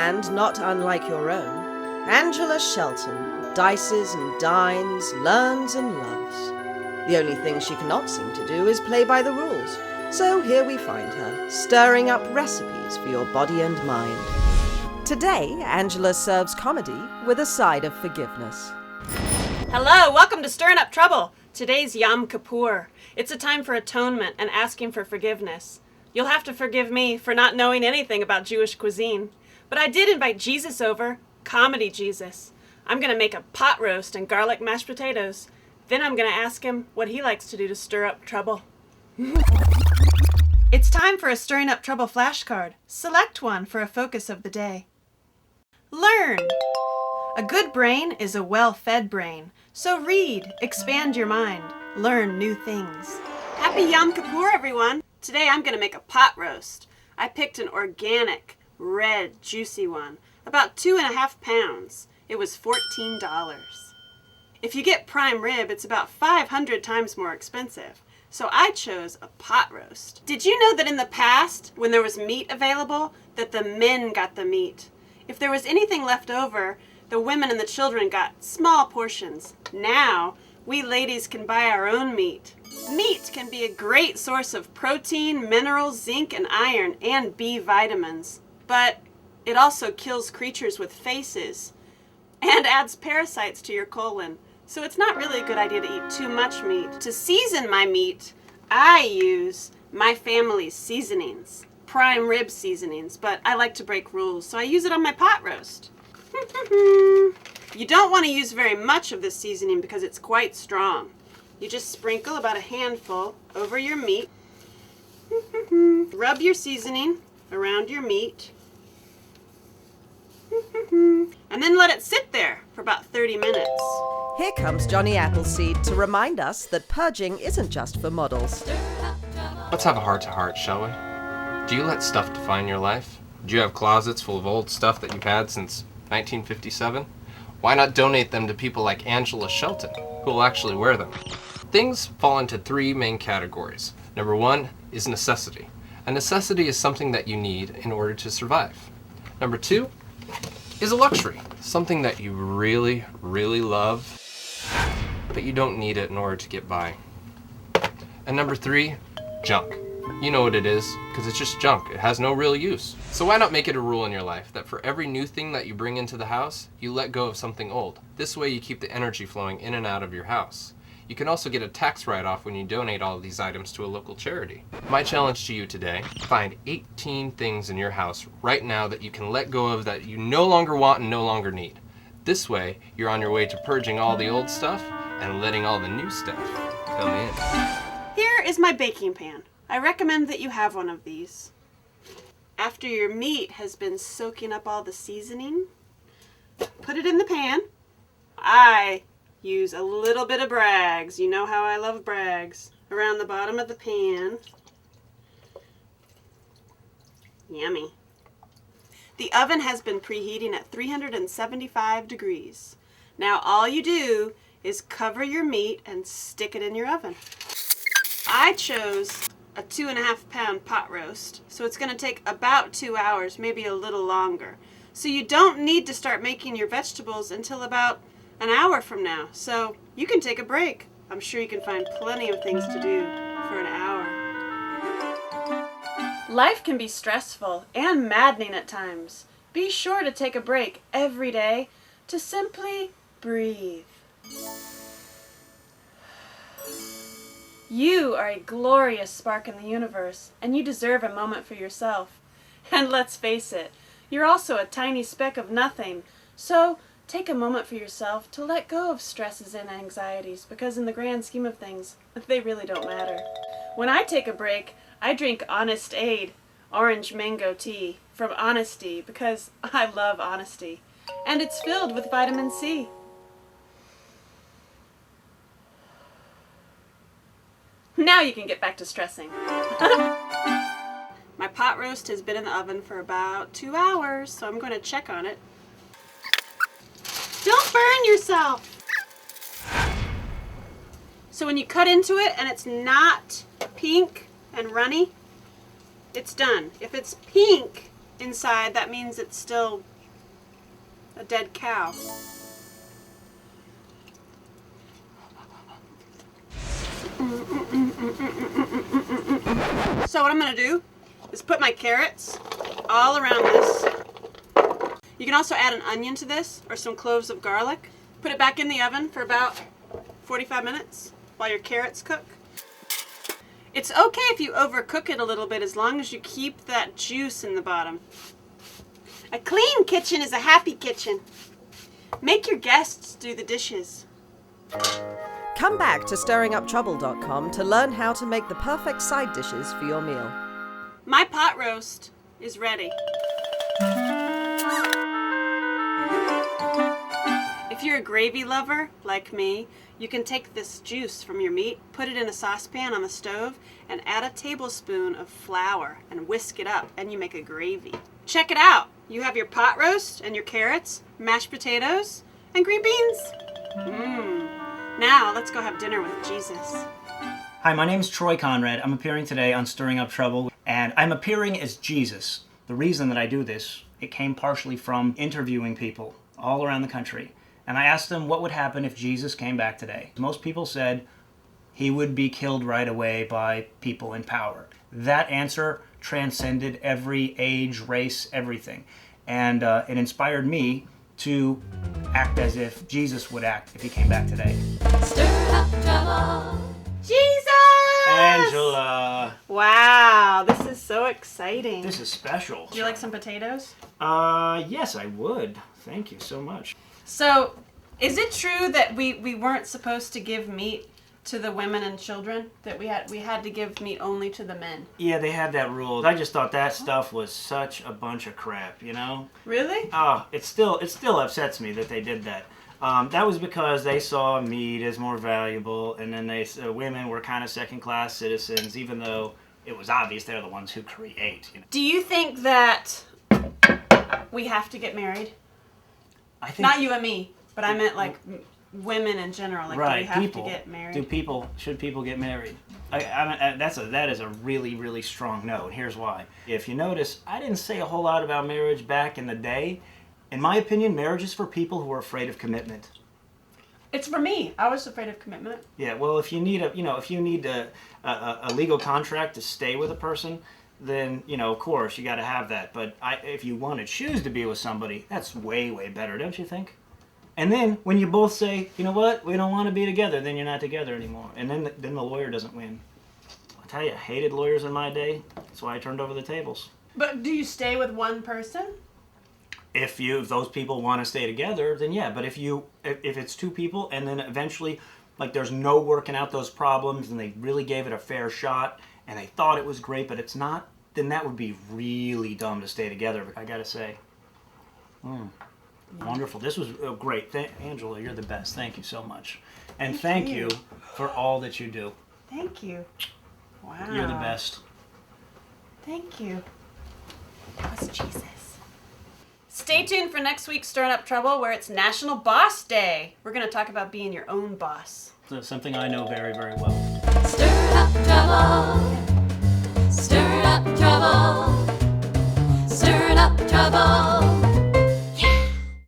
hand not unlike your own, Angela Shelton dices and dines, learns and loves. The only thing she cannot seem to do is play by the rules. So here we find her, stirring up recipes for your body and mind. Today, Angela serves comedy with a side of forgiveness. Hello, welcome to Stirring Up Trouble. Today's Yom Kippur. It's a time for atonement and asking for forgiveness. You'll have to forgive me for not knowing anything about Jewish cuisine. But I did invite Jesus over, comedy Jesus. I'm going to make a pot roast and garlic mashed potatoes. Then I'm going to ask him what he likes to do to stir up trouble. It's time for a Stirring Up Trouble flashcard. Select one for a focus of the day. Learn. A good brain is a well-fed brain. So read, expand your mind, learn new things. Happy Yom Kippur, everyone. Today I'm going to make a pot roast. I picked an organic, red, juicy one, about 2.5 pounds. It was $14. If you get prime rib, it's about 500 times more expensive. So I chose a pot roast. Did you know that in the past, when there was meat available, that the men got the meat? If there was anything left over, the women and the children got small portions. Now, we ladies can buy our own meat. Meat can be a great source of protein, minerals, zinc, and iron, and B vitamins. But it also kills creatures with faces and adds parasites to your colon. So it's not really a good idea to eat too much meat. To season my meat, I use my family's seasonings, prime rib seasonings, but I like to break rules, so I use it on my pot roast. You don't want to use very much of this seasoning because it's quite strong. You just sprinkle about a handful over your meat. Rub your seasoning around your meat. And then let it sit there for about 30 minutes. Here comes Johnny Appleseed to remind us that purging isn't just for models. Let's have a heart-to-heart, shall we? Do you let stuff define your life? Do you have closets full of old stuff that you've had since 1957? Why not donate them to people like Angela Shelton, who will actually wear them? Things fall into 3 main categories. Number 1 is necessity. A necessity is something that you need in order to survive. Number 2 is a luxury, something that you really, really love, but you don't need it in order to get by. And number 3, junk. You know what it is, because it's just junk. It has no real use. So why not make it a rule in your life that for every new thing that you bring into the house, you let go of something old. This way you keep the energy flowing in and out of your house. You can also get a tax write-off when you donate all of these items to a local charity. My challenge to you today, find 18 things in your house right now that you can let go of that you no longer want and no longer need. This way, you're on your way to purging all the old stuff and letting all the new stuff come in. Here is my baking pan. I recommend that you have one of these. After your meat has been soaking up all the seasoning, put it in the pan. I use a little bit of Bragg's. You know how I love Bragg's. Around the bottom of the pan. Yummy. The oven has been preheating at 375 degrees. Now all you do is cover your meat and stick it in your oven. I chose a 2.5 pound pot roast, so it's going to take about 2 hours, maybe a little longer. So you don't need to start making your vegetables until about an hour from now, so you can take a break. I'm sure you can find plenty of things to do for an hour. Life can be stressful and maddening at times. Be sure to take a break every day to simply breathe. You are a glorious spark in the universe, and you deserve a moment for yourself. And let's face it, you're also a tiny speck of nothing, so take a moment for yourself to let go of stresses and anxieties, because in the grand scheme of things, they really don't matter. When I take a break, I drink Honest Aid, orange mango tea, from Honesty, because I love honesty. And it's filled with vitamin C. Now you can get back to stressing. My pot roast has been in the oven for about 2 hours, so I'm going to check on it. Don't burn yourself! So when you cut into it and it's not pink and runny, it's done. If it's pink inside, that means it's still a dead cow. So what I'm going to do is put my carrots all around this. You can also add an onion to this or some cloves of garlic. Put it back in the oven for about 45 minutes while your carrots cook. It's okay if you overcook it a little bit as long as you keep that juice in the bottom. A clean kitchen is a happy kitchen. Make your guests do the dishes. Come back to stirringuptrouble.com to learn how to make the perfect side dishes for your meal. My pot roast is ready. If you're a gravy lover, like me, you can take this juice from your meat, put it in a saucepan on the stove, and add a tablespoon of flour and whisk it up, and you make a gravy. Check it out! You have your pot roast and your carrots, mashed potatoes, and green beans. Now let's go have dinner with Jesus. Hi, my name is Troy Conrad. I'm appearing today on Stirring Up Trouble, and I'm appearing as Jesus. The reason that I do this, it came partially from interviewing people all around the country. And I asked them what would happen if Jesus came back today. Most people said he would be killed right away by people in power. That answer transcended every age, race, everything. And it inspired me to act as if Jesus would act if he came back today. Stir up trouble. Jesus! Angela! Wow, this is so exciting. This is special. Do you like some potatoes? Yes, I would. Thank you so much. So, is it true that we weren't supposed to give meat to the women and children? That we had to give meat only to the men? Yeah, they had that rule. I just thought that stuff was such a bunch of crap, you know? Really? Oh, it still upsets me that they did that. That was because they saw meat as more valuable, and then women were kind of second-class citizens, even though it was obvious they're the ones who create. You know? Do you think that we have to get married? I think Not you and me, but I meant like women in general. Like, right, do we have people. to get married? Should people get married? That is a really, really strong no, and here's why. If you notice, I didn't say a whole lot about marriage back in the day. In my opinion, marriage is for people who are afraid of commitment. It's for me. I was afraid of commitment. Yeah, well, if you need a legal contract to stay with a person, then, of course, you got to have that. But if you want to choose to be with somebody, that's way, way better, don't you think? And then when you both say, you know what, we don't want to be together, then you're not together anymore. And then the lawyer doesn't win. I'll tell you, I hated lawyers in my day. That's why I turned over the tables. But do you stay with one person? If those people want to stay together, then yeah. But if it's two people and then eventually, like, there's no working out those problems and they really gave it a fair shot and they thought it was great, but it's not, then that would be really dumb to stay together, I gotta say. Wonderful. This was great. Angela, you're the best. Thank you so much. And thank you for all that you do. Thank you. Wow. You're the best. Thank you. That was Jesus. Stay tuned for next week's Stirring Up Trouble, where it's National Boss Day. We're going to talk about being your own boss. That's something I know very, very well. Stir up trouble. Stir up trouble. Stir up trouble.